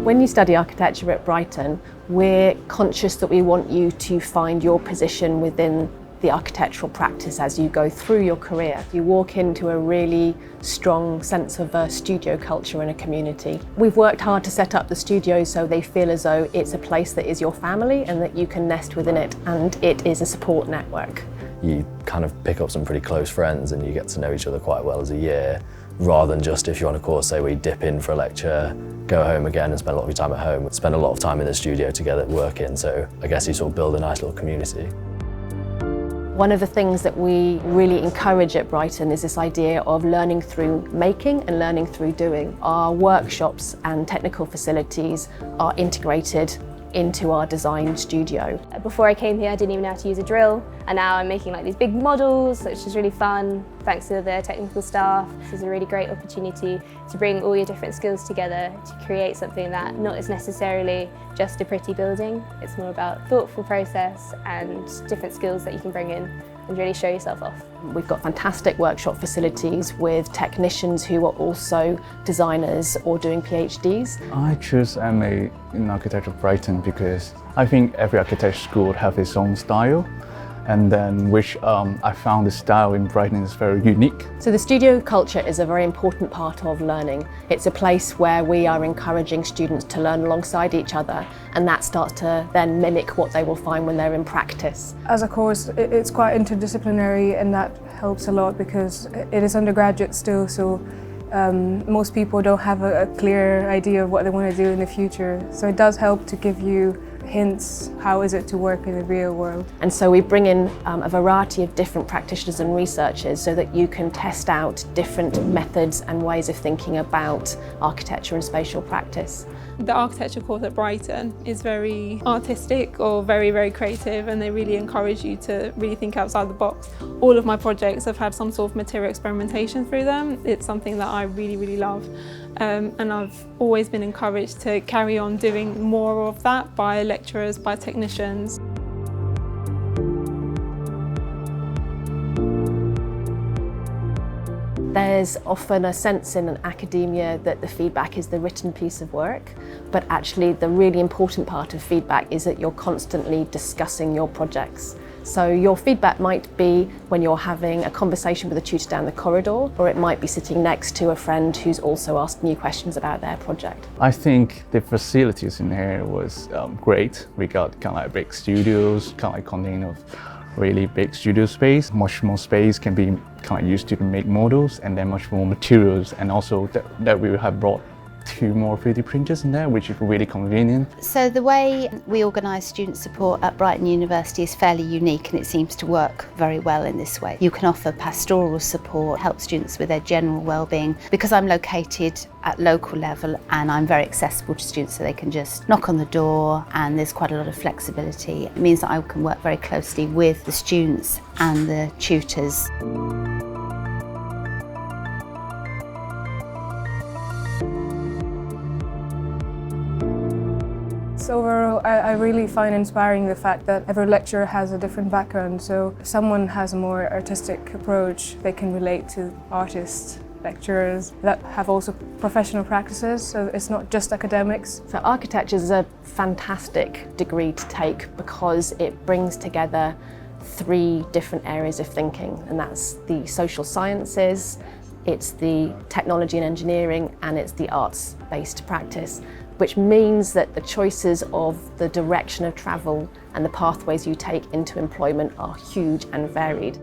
When you study architecture at Brighton, we're conscious that we want you to find your position within the architectural practice as you go through your career. You walk into a really strong sense of a studio culture in a community. We've worked hard to set up the studio so they feel as though it's a place that is your family and that you can nest within it, and it is a support network. You kind of pick up some pretty close friends and you get to know each other quite well as a year, rather than just if you're on a course, say we dip in for a lecture, go home again and spend a lot of your time at home. We spend a lot of time in the studio together working, so I guess you sort of build a nice little community. One of the things that we really encourage at Brighton is this idea of learning through making and learning through doing. Our workshops and technical facilities are integrated into our design studio. Before I came here I didn't even know how to use a drill, and now I'm making like these big models, which is really fun thanks to the technical staff. This is a really great opportunity to bring all your different skills together to create something that not is necessarily just a pretty building. It's more about thoughtful process and different skills that you can bring in and really show yourself off. We've got fantastic workshop facilities with technicians who are also designers or doing PhDs. I chose MA in architecture at Brighton because I think every architecture school have its own style, and then which I found the style in Brighton is very unique. So the studio culture is a very important part of learning. It's a place where we are encouraging students to learn alongside each other, and that starts to then mimic what they will find when they're in practice. As a course, it's quite interdisciplinary, and that helps a lot because it is undergraduate still, so most people don't have a clear idea of what they want to do in the future. So it does help to give you hints, how is it to work in the real world. And so we bring in a variety of different practitioners and researchers so that you can test out different methods and ways of thinking about architecture and spatial practice. The architecture course at Brighton is very artistic or very, very creative, and they really encourage you to really think outside the box. All of my projects have had some sort of material experimentation through them. It's something that I really, really love. And I've always been encouraged to carry on doing more of that by lecturers, by technicians. There's often a sense in academia that the feedback is the written piece of work, but actually the really important part of feedback is that you're constantly discussing your projects. So your feedback might be when you're having a conversation with a tutor down the corridor, or it might be sitting next to a friend who's also asking you questions about their project. I think the facilities in here was great. We got kind of like big studios, kind of like contain of really big studio space. Much more space can be kind of used to make models, and then much more materials, and also that we have brought 2 more 3D printers in there, which is really convenient. So the way we organise student support at Brighton University is fairly unique, and it seems to work very well in this way. You can offer pastoral support, help students with their general well-being. Because I'm located at local level and I'm very accessible to students, so they can just knock on the door, and there's quite a lot of flexibility. It means that I can work very closely with the students and the tutors. Overall, I really find inspiring the fact that every lecturer has a different background. So if someone has a more artistic approach, they can relate to artists, lecturers that have also professional practices, so it's not just academics. So architecture is a fantastic degree to take because it brings together 3 different areas of thinking, and that's the social sciences, it's the technology and engineering, and it's the arts-based practice, which means that the choices of the direction of travel and the pathways you take into employment are huge and varied.